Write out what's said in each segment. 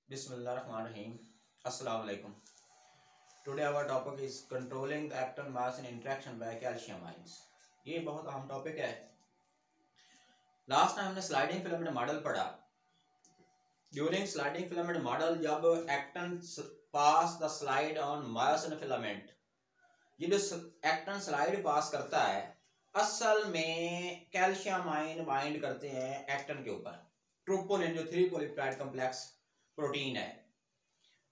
Bismillahirrahmanirrahim. Assalamu alaikum. Today our topic is controlling the atom mass in interaction by calcium ions. ये बहुत अहम topic है. Last time हमने sliding filament model पढ़ा. During sliding filament model जब actin pass the slide on myosin filament, ये जो Acton slide past करता है असल में कैल्शियम आयन बाइंड करते हैं एक्टन के ऊपर. ट्रोपोनिन जो 3 पॉलीपेप्टाइड कॉम्प्लेक्स प्रोटीन है.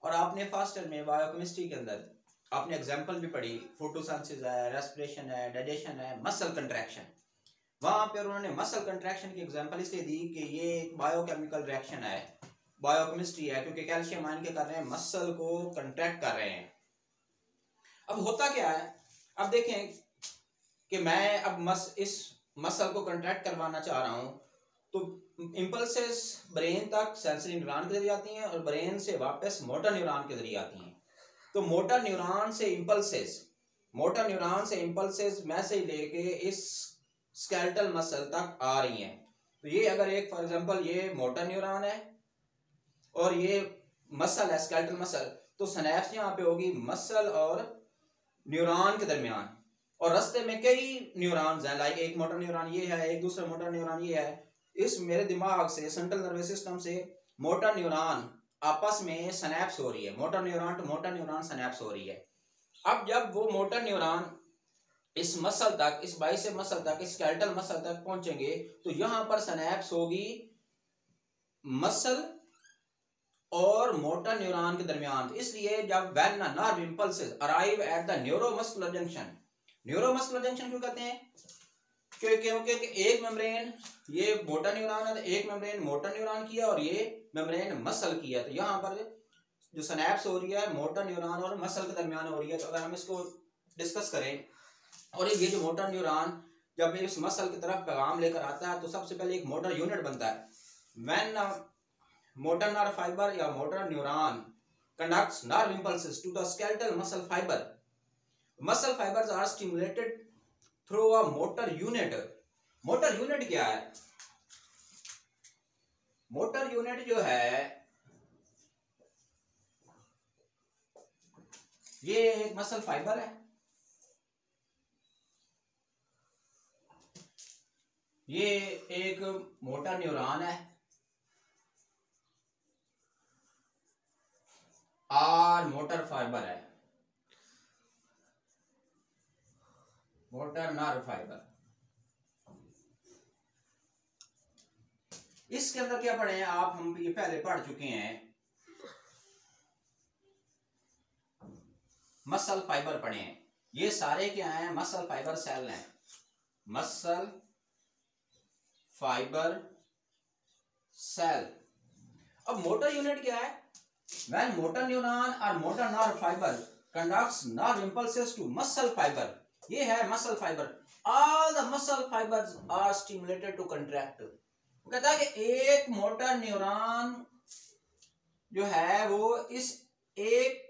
और आपने फर्स्ट ईयर में बायोकेमिस्ट्री के अंदर आपने एग्जांपल भी पढ़ी. फोटोसिंथेसिस है, रेस्पिरेशन है, डाइजेशन है, मसल कंट्रैक्शन. वहां पर उन्होंने मसल कंट्रैक्शन की एग्जांपल इसलिए दी कि ये एक बायोकेमिकल रिएक्शन है, बायोकेमिस्ट्री है, क्योंकि कैल्शियम आयन के कर रहे हैं मसल को कंट्रैक्ट कर रहे हैं. अब होता क्या है, अब देखें कि मैं अब इस मसल को कंट्रैक्ट करवाना चाह रहा हूं तो इम्पल्सेस ब्रेन तक सेंसरी न्यूरॉन के जरिए आती हैं और ब्रेन से वापस मोटर न्यूरॉन के जरिए आती हैं. तो मोटर न्यूरॉन से इम्पल्सेस मैसेज लेके इस स्केलेटल मसल तक आ रही हैं. तो ये अगर एक फॉर एग्जांपल ये मोटर न्यूरॉन है और ये मसल है स्केलेटल मसल, तो सिनैप्स यहाँ पे होगी मसल और न्यूरॉन के दरमियान. और रास्ते में कई न्यूरॉन्स हैं, लाइक एक मोटर न्यूरॉन ये है, एक दूसरा मोटर न्यूरॉन ये है. इस मेरे दिमाग से सेंट्रल नर्वस सिस्टम से मोटर न्यूरॉन आपस में सिनैप्स हो रही है, motor neuron to motor neuron synapse हो रही है. अब जब वो मोटर न्यूरॉन इस मसल तक, इस बाइसेप मसल तक, इस स्केलेटल मसल तक पहुंचेंगे तो यहां पर सिनैप्स होगी मसल और मोटर न्यूरॉन के दरमियान. इसलिए जब when a nerve impulses arrive at the neuromuscular junction, neuromuscular junction क्यों कहते हैं? क्योंकि एक मेम्ब्रेन ये मोटर न्यूरॉन है, एक मेम्ब्रेन मोटर न्यूरॉन किया और ये मेम्ब्रेन मसल किया. तो यहाँ पर जो सिनैप्स हो रही है मोटर न्यूरॉन और मसल के दरमियान हो रही है. तो अगर हम इसको डिस्कस करें, और ये जो मोटर न्यूरॉन जब इस मसल की तरफ पैगाम लेकर आता है तो सबसे पहले एक मोटर यूनिट बनता है. व्हेन मोटर नर्व फाइबर या motor neuron conducts nerve impulses to the skeletal muscle fiber, muscle fibers are stimulated through a motor unit. Motor unit क्या है? मोटर यूनिट जो है ये एक मसल फाइबर है. ये एक मोटर न्यूरॉन है और मोटर फाइबर है, मोटर नर्व फाइबर. इसके अंदर क्या पढ़े हैं आप? हम ये पहले पढ़ चुके हैं, मसल फाइबर पढ़े हैं. ये सारे क्या हैं? मसल फाइबर सेल हैं, मसल फाइबर सेल. अब मोटर यूनिट क्या है? When motor neuron or motor nerve fiber conducts nerve impulses to muscle fiber, ये है muscle fiber. All the muscle fibers are stimulated to contract. वो कहता है कि एक मोटर न्यूरॉन जो है वो इस एक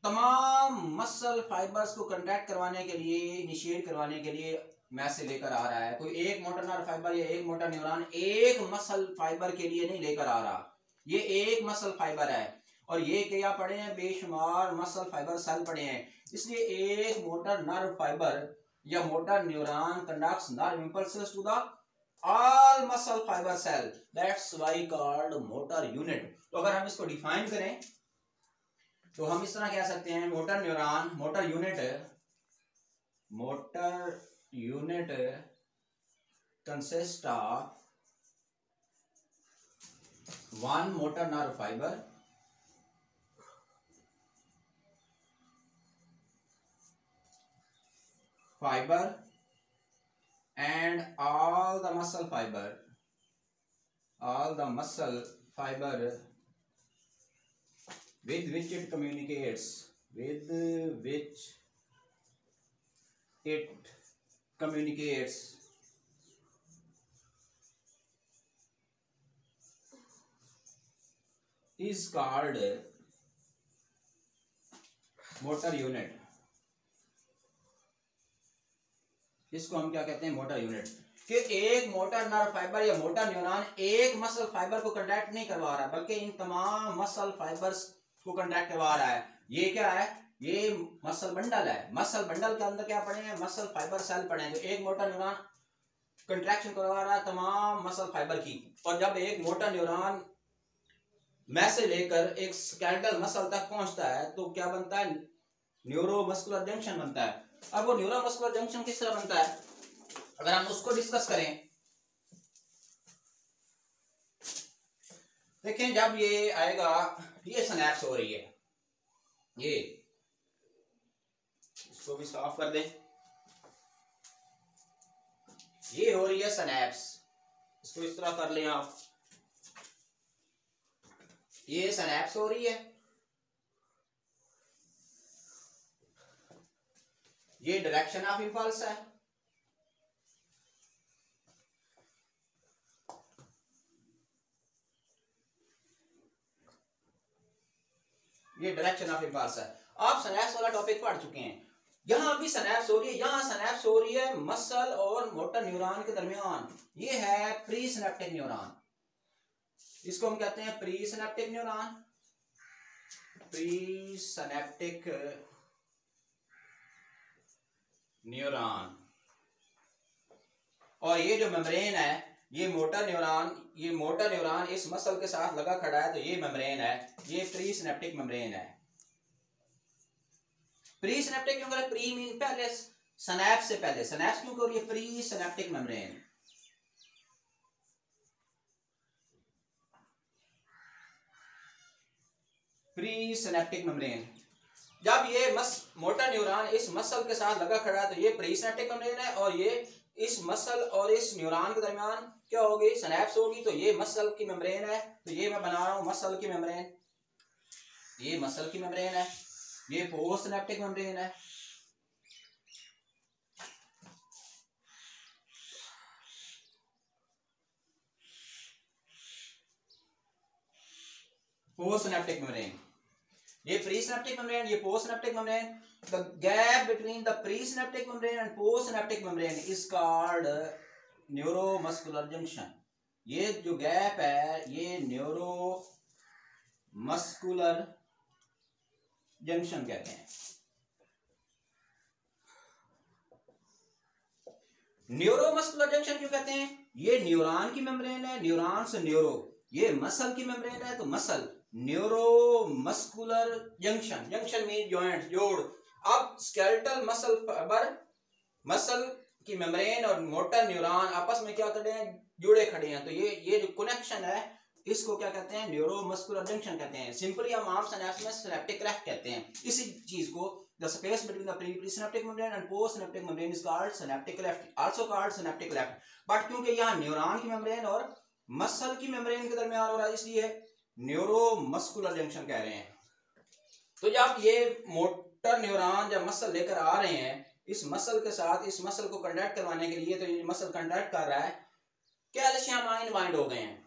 तमाम मसल फाइबर्स को कंट्रैक्ट करवाने के लिए, इनिशिएट करवाने के लिए मैसेज लेकर आ रहा है. कोई एक मोटर नर्व फाइबर या एक मोटर न्यूरॉन एक मसल फाइबर के लिए नहीं लेकर आ रहा. ये एक मसल फाइबर है और ये क्या पढ़े हैं? बेशुमार मसल फाइबर सेल पढ़े हैं. इसलिए एक मोटर नर्व फाइबर या motor neuron conducts nerve impulses to the all muscle fibre cell, that's why called motor unit. तो अगर हम इसको डिफाइन करें तो हम इस तरह कह सकते हैं, motor neuron, motor unit consist of one motor nerve fiber and all the muscle fiber with which it communicates is called motor unit. इसको हम क्या कहते हैं? Motor unit. कि एक मोटा नर्व फाइबर या मोटा न्यूरॉन एक मसल फाइबर को कंट्रैक्ट नहीं करवा रहा, बल्कि इन तमाम मसल फाइबर्स को कंट्रैक्ट करवा रहा है। ये क्या है? ये मसल बंडल है। मसल बंडल के अंदर क्या पड़े हैं? मसल फाइबर सेल पड़े हैं। जो एक मोटा न्यूरॉन कंट्रैक्शन करवा रहा है तमाम मसल फाइबर की, और जब एक मोटा न्यूरॉन में से लेकर एक स्केलेटल मसल तक पहुंचता है तो क्या बनता है? न्यूरोमस्कुलर जंक्शन बनता है। अब वो न्यूरोमस्कुलर जंक्शन किस तरह बनता है, अगर हम उसको डिस्कस करें, देखें जब ये आएगा, ये सिनैप्स हो रही है, ये इसको भी साफ कर दें, ये हो रही है सिनैप्स, इसको इस तरह कर लें आप, ये सिनैप्स हो रही है, ये डायरेक्शन ऑफ इंपल्स है, ये डायरेक्शन ऑफ इंपल्स है। आप सिनैप्स वाला टॉपिक पढ़ चुके हैं। यहां भी सिनैप्स हो रही है, यहां सिनैप्स हो रही है मसल और मोटर न्यूरॉन के दरमियान। ये है प्री सिनेप्टिक न्यूरॉन, इसको हम कहते हैं pre synaptic neuron, pre synaptic neuron. और ये जो मेम्ब्रेन है, ये मोटर न्यूरॉन इस मसल के साथ लगा खड़ा है, तो ये मेम्ब्रेन है, ये प्री सिनेप्टिक मेम्ब्रेन है। प्री सिनेप्टिक क्यों करें? प्री मीन पहले, सिनैप्स से पहले, सिनैप्स क्यों हो रही है? Pre synaptic membrane. Pre synaptic membrane, जब ये मोटर न्यूरॉन इस मसल के साथ लगा खड़ा है तो ये प्री सिनेप्टिक मेम्ब्रेन है, और ये इस मसल और इस न्यूरॉन के दरमियान क्या होगी? सिनैप्स होगी। तो ये मसल की मेम्ब्रेन है, तो ये मैं बना रहा हूं मसल की मेम्ब्रेन, ये मसल की मेम्ब्रेन है, ये पोस्ट सिनेप्टिक मेम्ब्रेन है, पोस्ट सिनेप्टिक मेम्ब्रेन, ये प्री सिनेप्टिक मेम्ब्रेन, ये post synaptic membrane. The gap between the presynaptic membrane and postsynaptic membrane is called neuromuscular junction। ये जो गैप है ये न्यूरोमस्कुलर जंक्शन कहते हैं। न्यूरोमस्कुलर जंक्शन क्यों कहते हैं? ये न्यूरॉन की मेम्ब्रेन है, न्यूरॉन से न्यूरो, ये मसल की मेम्ब्रेन है, तो muscle neuromuscular junction, junction mean joint, जोड़। अब स्केलेटल मसल फाइबर, मसल की मेम्ब्रेन और मोटर न्यूरॉन आपस में क्या कर रहे हैं? जुड़े खड़े हैं, तो ये जो कनेक्शन है इसको क्या कहते हैं? न्यूरोमस्कुलर जंक्शन कहते हैं। सिंपली हम आम सिनैप्स में सिनेप्टिक क्लेफ्ट कहते हैं इसी चीज को। The space between the presynaptic membrane and postsynaptic membrane is called synaptic cleft, also called synaptic cleft. But क्योंकि यहाँ न्यूरॉन की मेम्ब्रेन और मसल की मेम्ब्रेन के दरमियान हो रहा है, इसलिए न्यूरोमस्कुलर जंक्शन कह रहे हैं। तो जब ये मोटर न्यूरॉन जब मसल लेकर आ रहे हैं इस मसल के साथ, इस मसल को कंट्रैक्ट करवाने के लिए, तो ये मसल कंट्रैक्ट कर रहा है, कैल्शियम आयन बाइंड हो गए हैं।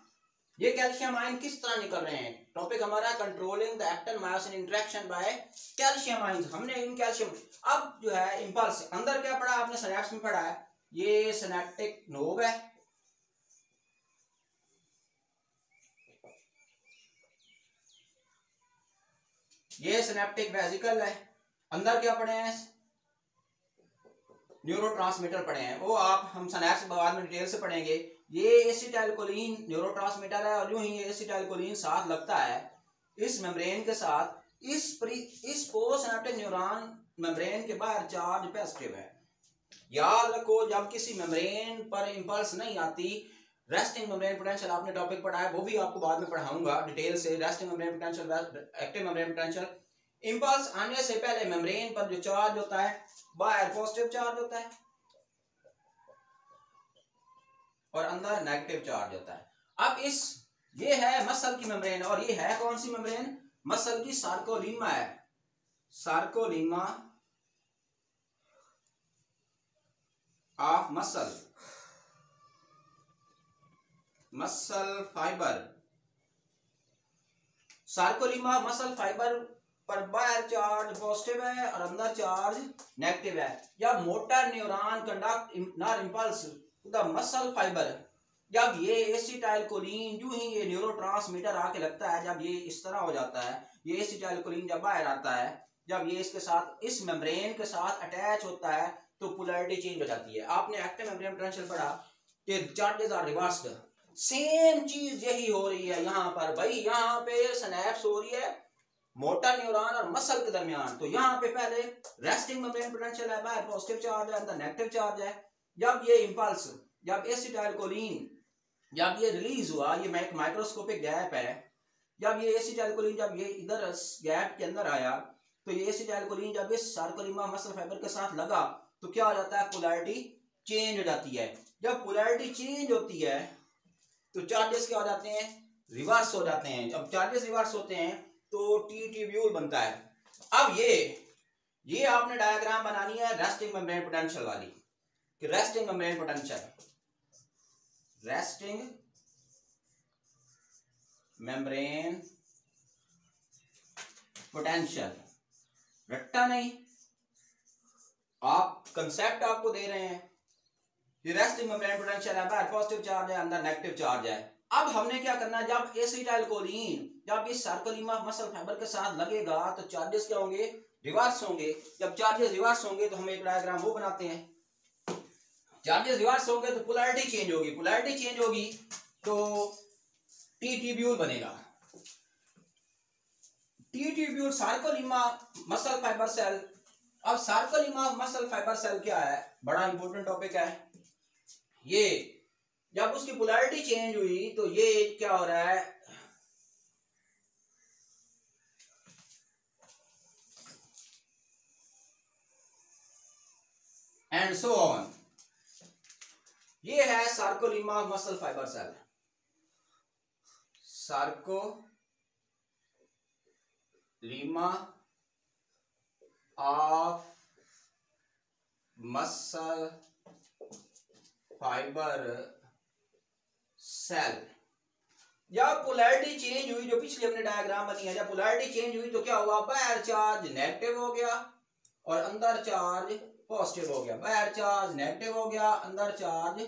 ये कैल्शियम आयन किस तरह निकल रहे हैं? टॉपिक हमारा controlling the actin myosin interaction by calcium ion. हमने इन कैल्शियम, अब जो है इंपल्स अंदर क्या पढ़ा आपने? सिनैप्स में पढ़ा है, ये सिनेप्टिक नोब है, ये सिनेप्टिक वेसिकल है, अंदर क्या पढ़े हैं? न्यूरोट्रांसमीटर पढ़े हैं, वो आप हम सिनैप्स बाद में डिटेल से पढ़ेंगे। ये एसिटाइलकोलिन न्यूरोट्रांसमीटर है, और यूं ही ये एसिटाइलकोलिन साथ लगता है इस मेम्ब्रेन के साथ, इस पोस्टसिनेप्टिक न्यूरॉन मेम्ब्रेन के बाहर चार्ज पॉजिटिव है। याद रखो जब किसी मेम्ब्रेन पर इंपल्स नहीं आती, रेस्टिंग मेम्ब्रेन पोटेंशियल आपने टॉपिक पढ़ा है, वो भी आपको बाद में पढ़ाऊंगा डिटेल से। Resting membrane potential, active membrane potential. Impulse आने से पहले मेम्ब्रेन पर जो चार्ज होता है बाहर पॉजिटिव चार्ज होता है और अंदर नेगेटिव चार्ज होता है। अब ये है मसल की मेम्ब्रेन, और ये है कौन सी मेम्ब्रेन? मसल की सार्कोलीमा है, सार्कोलीमा of muscle, muscle fibre. सार्कोलीमा muscle fibre पर बाहर चार्ज पॉजिटिव है और अंदर चार्ज नेगेटिव है। जब motor neuron conduct nor impulse to the muscle fibre. जब ये एसिटाइलकोलिन यूं ही ये न्यूरोट्रांसमीटर आके लगता है, जब ये इस तरह हो जाता है, ये एसिटाइलकोलिन जब बाहर आता है, जब ये इसके साथ इस मेम्ब्रेन के साथ अटैच होता है तो पोलैरिटी चेंज हो जाती है। आपने एक्टिव मेम्ब्रेन पोटेंशियल पढ़ा कि चार्जेस आर रिवर्स्ड, सेम चीज यही हो रही है यहाँ पर भाई। यहाँ पे सिनैप्स हो रही है मोटर न्यूरॉन और मसल के दरमियान, तो यहाँ पे पहले रेस्टिंग मेम्ब्रेन पोटेंशियल है, बाहर पॉजिटिव चार्ज है, अंदर नेगेटिव चार्ज है। जब ये इंपल्स, जब एसिटाइलकोलिन जब ये रिलीज हुआ, ये माइक्रोस्कोपिक गैप है, जब ये एसिटाइलकोलिन जब ये इधर गैप के अंदर आया तो ये एसिटाइलकोलिन जब इस सार्कोलिमा मसल फाइबर के साथ लगा तो क्या हो जाता है, पोलैरिटी चेंज हो जाती है। जब पोलैरिटी चेंज होती है तो चार्जेस क्या हो जाते हैं, रिवर्स हो जाते हैं। जब चार्जेस रिवर्स होते हैं तो टी ट्यूब्यूल बनता है। अब ये आपने डायग्राम बनानी है रेस्टिंग मेम्ब्रेन पोटेंशियल वाली, कि resting membrane potential, resting membrane potential, रट्टा नहीं, आप कंसेप्ट आपको दे रहे हैं कि रेस्टिंग मेम्ब्रेन पोटेंशियल है, बाहर पॉजिटिव चार्ज है, अंदर नेगेटिव चार्ज है। अब हमने क्या करना है, जब एसिटाइलकोलिन जब इस सार्कोलिमा मसल फाइबर के साथ लगेगा तो चार्जेस क्या होंगे, रिवर्स होंगे। जब चार्जेस रिवर्स होंगे तो हम एक डायग्राम वो बनाते हैं, चार्जेस रिवर्स होंगे तो पोलैरिटी चेंज होगी, पोलैरिटी चेंज होगी तो टी ट्यूब्यूल बनेगा। T tubule sarcolemma muscle fibre cell. अब सार्कोलिमा मसल फाइबर सेल क्या है, बड़ा इंपॉर्टेंट टॉपिक है ये। जब उसकी पोलैरिटी चेंज हुई तो ये क्या हो रहा है, एंड सो ऑन। ये है sarcolemma muscle fibre cell, sarcolemma of muscle fibre cell. जब पोलैरिटी चेंज हुई, जो पिछले हमने डायग्राम बनी है, जब पोलैरिटी चेंज हुई तो क्या हुआ, बाहर चार्ज नेगेटिव हो गया और अंदर चार्ज पॉजिटिव हो गया, बाहर चार्ज नेगेटिव हो गया, अंदर चार्ज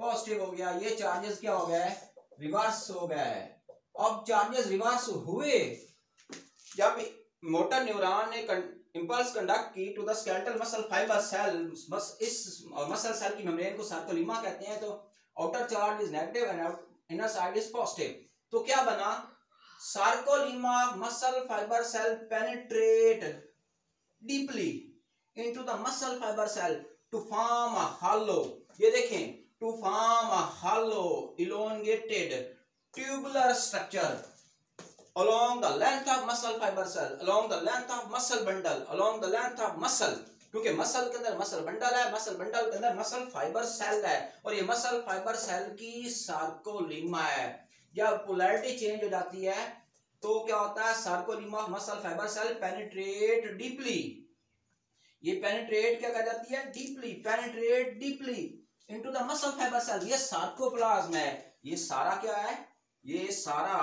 पॉजिटिव हो गया। ये चार्जेस क्या हो गए, रिवर्स हो गए। अब चार्जेस रिवर्स हुए जब मोटर न्यूरॉन ने इंपल्स कंडक्ट की to the skeletal muscle fibre cell. इस मसल सेल की मेम्ब्रेन को सार्कोलिमा कहते हैं। तो outer charge is negative and inner side is positive. तो क्या बना, sarcolemma muscle fibre cell penetrate deeply into the muscle fibre cell to form a hollow, ये देखें, to form a hollow elongated tubular structure along the length of muscle fiber cell, along the length of muscle bundle, along the length of muscle। क्योंकि muscle के अंदर muscle bundle है, muscle bundle के अंदर muscle fibre cell है, और ये muscle fibre cell की सार्कोलिमा है। जब पोलैरिटी चेंज हो जाती है तो क्या होता है, sarcolemma muscle fibre cell penetrate deeply. ये पेनिट्रेट क्या कह जाती है, deeply, penetrate deeply into the muscle fibre cell. ये सार्कोप्लाज्म है। ये सारा क्या है, ये सारा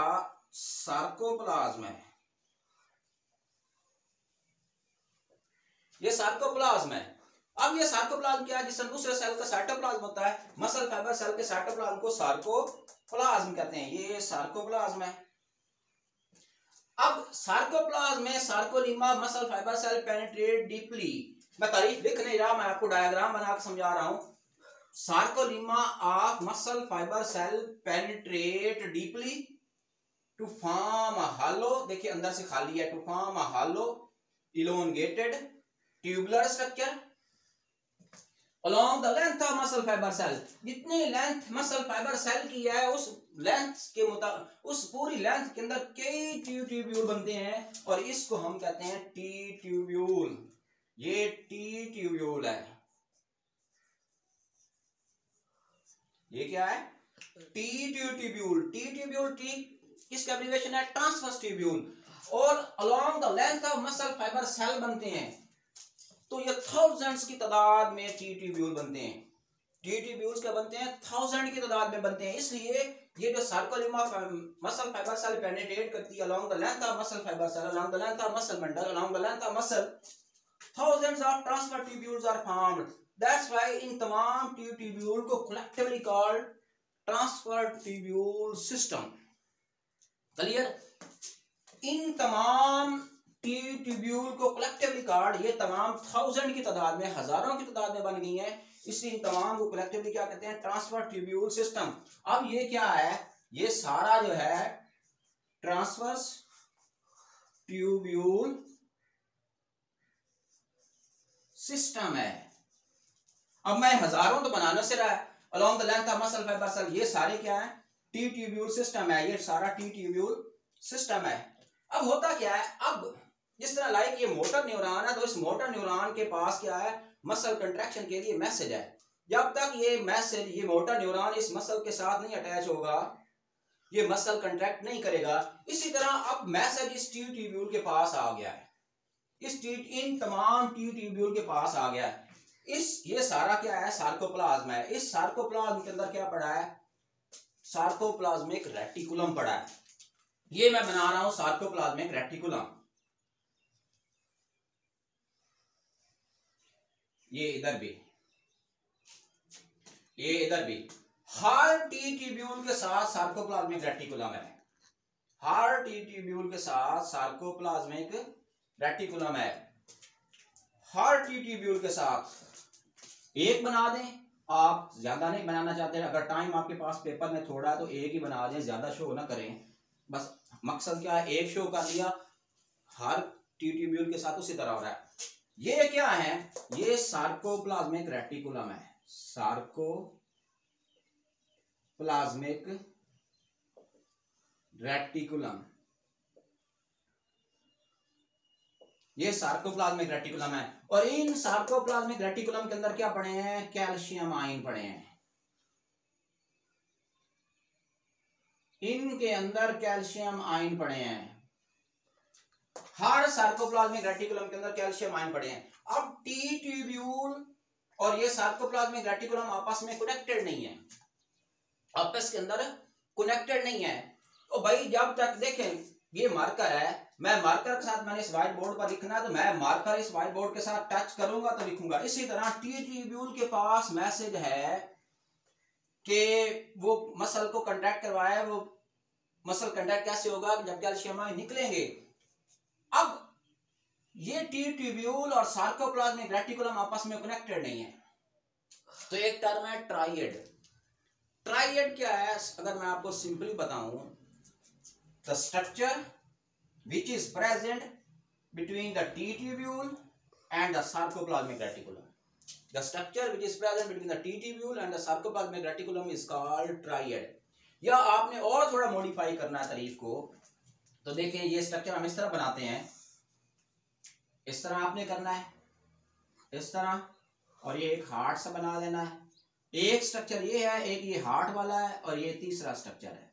सार्कोप्लाज्म है, ये सार्कोप्लाज्म है। अब ये सार्कोप्लाज्म क्या है, जिससे दूसरे सेल का साइटोप्लाज्म होता है, मसल फाइबर सेल के साइटोप्लाज्म को सार्कोप्लाज्म कहते हैं। ये सार्कोप्लाज्म है। अब सार्कोप्लाज्म में sarcolemma muscle fibre cell penetrate deeply. मैं तारीफ लिख नहीं रहा, मैं आपको डायग्राम बना के समझा रहा हूं। Sarcolemma of muscle fibre cell penetrate deeply to form a hollow, देखिए अंदर से खाली है, to form a hollow elongated tubular structure along the length of muscle fiber cell। जितनी लेंथ मसल फाइबर सेल की है उस लेंथ के मुताबिक, उस पूरी लेंथ के अंदर कई ट्यूब्यूल बनते हैं और इसको हम कहते हैं टी ट्यूब्यूल। ये टी ट्यूब्यूल है। ये क्या है, T tubule. T tubule, T किसका एब्रिविएशन है, ट्रांसवर्स ट्यूब्यूल। और along the length of muscle fibre cell बनते हैं। तो ये थाउजेंड्स की तादाद में टी ट्यूब्यूल बनते हैं। टी ट्यूब्यूल्स क्या बनते हैं, 1000 की तादाद में बनते हैं। इसलिए ये जो sarcolemma muscle fibre cell penetrate करती है along the length of muscle fibre cell, along the length of muscle bundle, along the length of muscle, thousands of transfer tubules are formed। That's why इन तमाम tubule को collectively called transfer tubule system. Clear? इन तमाम tubule को collectively called, ये तमाम 1000 की तादाद में, हजारों की तादाद में बन गई हैं, इसलिए इन तमाम को कलेक्टिवली क्या कहते हैं? Transfer tubule system. अब ये क्या है? ये सारा जो है ट्रांसवर्स ट्यूब्यूल सिस्टम है। अब मैं हजारों तो बनाने से रहा है, along the length of muscle fibre cell, ये सारे क्या है? टी ट्यूब्यूल सिस्टम है, ये सारा टी ट्यूब्यूल सिस्टम है। अब होता क्या है? अब जिस तरह लाइक ये मोटर न्यूरॉन है, तो इस मोटर न्यूरॉन के पास क्या है? मसल कंट्रैक्शन के लिए मैसेज है। जब तक ये मैसेज, ये मोटर न्यूरॉन इस मसल के साथ नहीं अटैच होगा, ये मसल कंट्रैक्ट नहीं करेगा। इसी तरह अब मैसेज इस टी ट्यूब्यूल के पास आ गया है, इन तमाम टी ट्यूब्यूल के पास आ गया है। ये सारा क्या है? सार्कोप्लाज्म है। इस सार्कोप्लाज्म के अंदर क्या पड़ा है? सार्कोप्लाज्मिक रेटिकुलम पड़ा है। ये मैं बना रहा हूं सार्कोप्लाज्मिक रेटिकुलम। ये इधर भी, ये इधर भी। हर टी ट्यूब्यूल के साथ सार्कोप्लाज्मिक रेटिकुलम है। हर टी ट्यूब्यूल के साथ सार्कोप्लाज्मिक रेटिकुलम है। हर टी ट्यूब्यूल के साथ एक बना दें। आप ज्यादा नहीं बनाना चाहते, अगर टाइम आपके पास पेपर में थोड़ा है तो एक ही बना दें, ज्यादा शो ना करें। बस मकसद क्या है? एक शो कर दिया, हर टी ट्यूब्यूल के साथ उसी तरह हो रहा है। ये क्या है? ये सार्कोप्लाज्मिक रेटिकुलम है। सार्कोप्लाज्मिक रेटिकुलम, ये सार्कोप्लाज्मिक रेटिकुलम है। और इन सार्कोप्लाज्मिक रेटिकुलम के अंदर क्या पड़े हैं? कैल्शियम आयन पड़े हैं। इनके अंदर कैल्शियम आयन पड़े हैं। हर सार्कोप्लाज्मिक रेटिकुलम के अंदर कैल्शियम आयन पड़े हैं। अब टी ट्यूब्यूल और ये सार्कोप्लाज्मिक रेटिकुलम आपस में कनेक्टेड नहीं है, आपस के अंदर कनेक्टेड नहीं है। तो भाई जब तक देखें, ये मार्कर है, मैं मार्कर के साथ, मैंने इस व्हाइट बोर्ड पर लिखना है तो मैं मार्कर इस व्हाइट बोर्ड के साथ टच करूंगा तो लिखूंगा। इसी तरह टी ट्यूब्यूल के पास मैसेज है कि वो मसल को कंट्रैक्ट करवाया। वो मसल कंट्रैक्ट कैसे होगा? जब कैल्शियम आयन निकलेंगे। अब ये टी ट्यूब्यूल और सार्कोप्लाज्मिक रेटिकुलम आपस में कनेक्टेड नहीं है, तो एक टर्म है ट्राइएड। ट्राइएड क्या है? अगर मैं आपको सिंपली बताऊं, the structure which is present between the T tubule and the sarcoplasmic reticulum. The structure which is present between the T tubule and the sarcoplasmic reticulum is called triad. या आपने और थोड़ा मॉडिफाई करना है तारीफ को, तो देखें ये स्ट्रक्चर हम इस तरह बनाते हैं, इस तरह आपने करना है, इस तरह, और ये एक हार्ट सा बना देना है। एक स्ट्रक्चर ये है, एक ये हार्ट वाला है, और ये तीसरा स्ट्रक्चर है।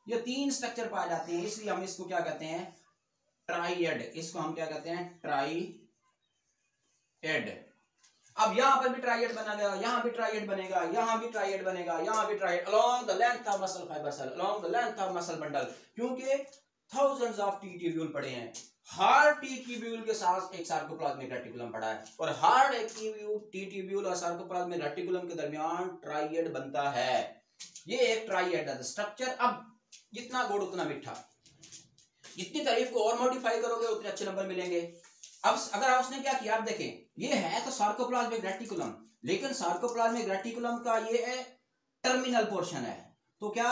ये तीन स्ट्रक्चर पाए जाते हैं, इसलिए हम इसको क्या कहते हैं? ट्राइएड। इसको हम क्या कहते हैं? ट्राइएड। अब यहां पर भी ट्राइएड बनेगा, यहां भी ट्राइएड बनेगा, यहां भी ट्राइएड बनेगा, यहां भी triad, along the length of muscle fibre cell, along the length of muscle bundle, क्योंकि थाउजेंड्स ऑफ टी ट्यूब्यूल पड़े हैं। हर टी ट्यूब्यूल के साथ एक सार्कोप्लाज्मिक रेटिकुलम पड़ा है, और हर एक टी ट्यूब्यूल और सार्कोप्लाज्मिक रेटिकुलम के दरमियान ट्राइएड बनता है। ये एक ट्राइएड है स्ट्रक्चर। अब जितना गुड़ उतना मीठा, जितनी तारीफ को और मॉडिफाई करोगे उतने अच्छे नंबर मिलेंगे। अब अगर उसने क्या किया, आप देखें, ये है तो सार्कोप्लाज्मिक रेटिकुलम, लेकिन सार्कोप्लाज्मिक रेटिकुलम का ये है टर्मिनल पोर्शन है। तो क्या?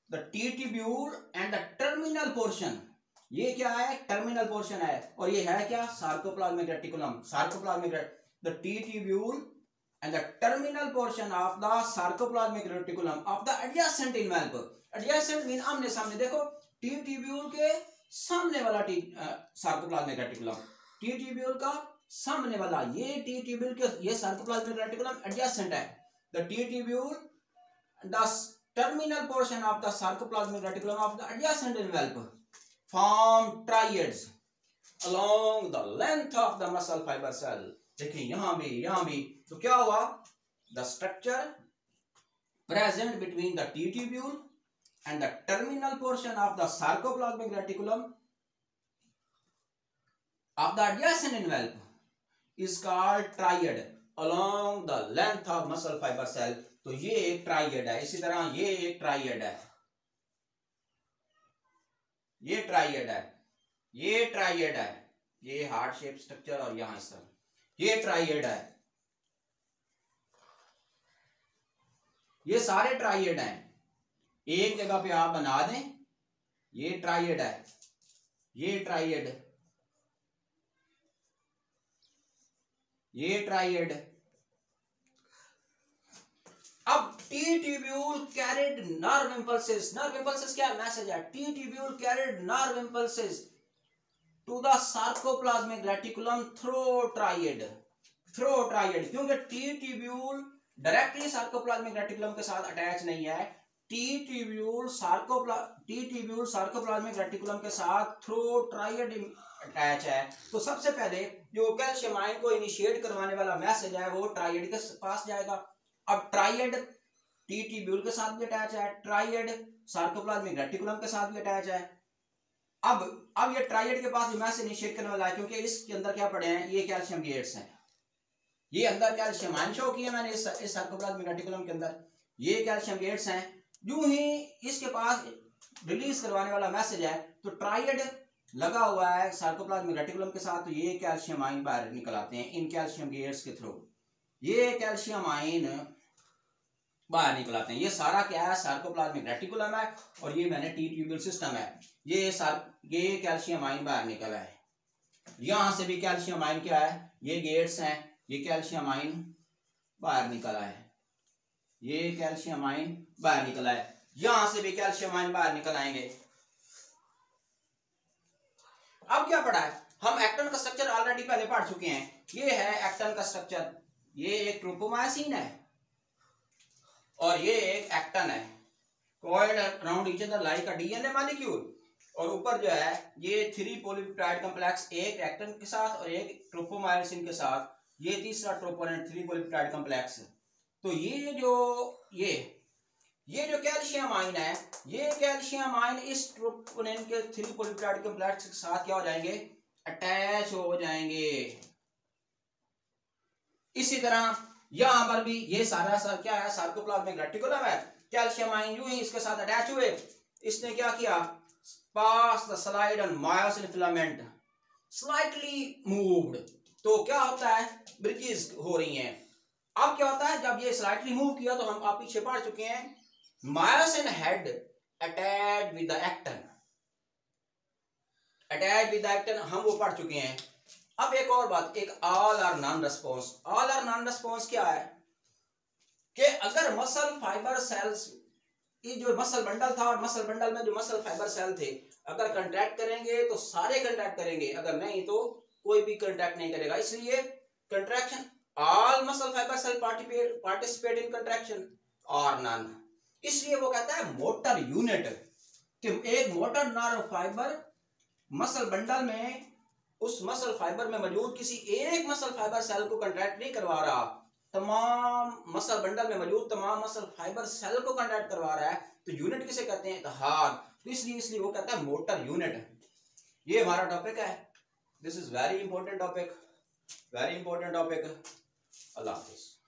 The T tubule and the terminal portion, ये क्या है? टर्मिनल पोर्शन है। और ये है क्या? Sarcoplasmic reticulum. Sarcoplasmic the T tubule and the terminal portion of the sarcoplasmic reticulum of the adjacent envelope. Adjacent mean आमने सामने। देखो, टी ट्यूब्यूल के सामने वाला सार्कोप्लाज्मिक रेटिकुलम, टी ट्यूब्यूल का सामने वाला, ये टी ट्यूब्यूल के, ये सार्कोप्लाज्मिक रेटिकुलम एडजेसेंट है। The T tubule, the terminal portion of the sarcoplasmic reticulum of the adjacent envelope form triads along the length of the muscle fiber cell. देखिए यहां भी, तो क्या हुआ? The structure present between the T tubule and the terminal portion of the sarcoplasmic reticulum of the adjacent envelope is called triad. along the length of muscle fiber cell, तो ये एक triad है। इसी तरह ये एक ट्राइएड है, ये ट्राइएड है, ये ट्राइएड है, ये हार्ट शेप स्ट्रक्चर और यहां इस तरह ये ट्राइएड है। ये सारे ट्राइएड हैं, एक जगह पे आप बना दें। ये ट्राइएड है, ये ट्राइएड, ये ट्राइएड। अब T tubule carried nerve impulses, nerve impulses क्या मैसेज है? T tubule carried nerve impulses to the sarcoplasmic reticulum through triad, through triad, क्योंकि T tubule directly sarcoplasmic reticulum के साथ अटैच नहीं है। टी ट्यूब्यूल सार्कोप्लाज्मिक रेटिकुलम के साथ through triad attach है। तो सबसे पहले जो कैल्शियम आयन को इनिशिएट करवाने वाला मैसेज है वो ट्राइएड के पास जाएगा। अब ट्राइएड टी ट्यूब्यूल के साथ भी अटैच है, ट्राइएड सार्कोप्लाज्मिक रेटिकुलम के साथ भी अटैच है। अब ये ट्राइएड के पास मैसेज इनिशिएट करने वाला है, क्योंकि इसके अंदर क्या पड़े हैं? ये कैल्शियम गेट्स हैं। ये अंदर कैल्शियम आयन शो किया मैंने इस सार्कोप्लाज्मिक रेटिकुलम के अंदर, ये कैल्शियम गेट्स हैं। यूं ही इसके पास रिलीज करवाने वाला मैसेज है, तो ट्राइएड लगा हुआ है सार्कोप्लाज्मिक रेटिकुलम के साथ, तो ये कैल्शियम आयन बाहर निकल आते हैं इन कैल्शियम गेट्स के थ्रू। ये कैल्शियम आयन बाहर निकल आते हैं। ये सारा क्या है? सार्कोप्लाज्मिक रेटिकुलम है और ये मैंने टी ट्यूब्यूल सिस्टम है। ये कैल्शियम आयन बाहर निकला है। यहां से भी कैल्शियम आयन क्या है? ये गेट्स हैं, ये कैल्शियम आयन बाहर निकला है, ये कैल्शियम आयन बाहर निकला है। यहां से भी कैल्शियम आयन बाहर निकल आएंगे। अब क्या पढ़ा है? हम एक्टिन का स्ट्रक्चर ऑलरेडी पहले पढ़ चुके हैं। ये है एक्टिन का स्ट्रक्चर, ये एक ट्रोपोमायसिन है और ये एक एक्टिन है, coiled around each other like a DNA molecule. और ऊपर जो है ये 3 पॉलीपेप्टाइड कॉम्प्लेक्स, एक एक्टिन के साथ और एक ट्रोपोमायसिन के साथ, ये तीसरा ट्रोपोनेंट 3 पॉलीपेप्टाइड कॉम्प्लेक्स। तो ये जो कैल्शियम आयन है, ये कैल्शियम आयन इस ट्रोपोनेंट के 3 पॉलीपेप्टाइड कॉम्प्लेक्स के साथ क्या हो जाएंगे? अटैच हो जाएंगे। इसी तरह यहां पर भी ये सारा क्या है? सार्कोप्लाज्मिक रेटिकुलम है। कैल्शियम आयन यूं ही इसके साथ अटैच हुए, इसने क्या किया? Pass the slide on myosin filament slightly moved. तो क्या होता है? ब्रिजेस हो रही हैं। अब क्या होता है? जब ये स्लाइटली मूव किया तो हम आप पीछे पढ़ चुके हैं, myosin head attach with the actin, attach with the actin हम वो पढ़ चुके हैं। अब एक और बात, एक ऑल और नॉन रिस्पॉन्स। ऑल और नॉन रिस्पॉन्स क्या है? कि अगर मसल फाइबर सेल्स, ये जो मसल बंडल था और मसल बंडल में जो मसल फाइबर सेल थे, अगर कंट्रैक्ट करेंगे तो सारे कंट्रैक्ट करेंगे, अगर नहीं तो कोई भी कंट्रैक्ट नहीं करेगा। इसलिए contraction, all muscle fibre cell participate in contraction और नॉन। इसलिए वो कहता है मोटर यूनिट, कि एक motor nerve fibre muscle bundle में, उस मसल फाइबर में मौजूद किसी एक मसल फाइबर सेल को कंट्रैक्ट नहीं करवा रहा, तमाम मसल बंडल में मौजूद तमाम मसल फाइबर सेल को कंट्रैक्ट करवा रहा है। तो यूनिट किसे कहते हैं? इत्तेहाद। तो इसलिए वो कहता है मोटर यूनिट। ये हमारा टॉपिक है। This is very important topic, very important topic. Allah Hafiz.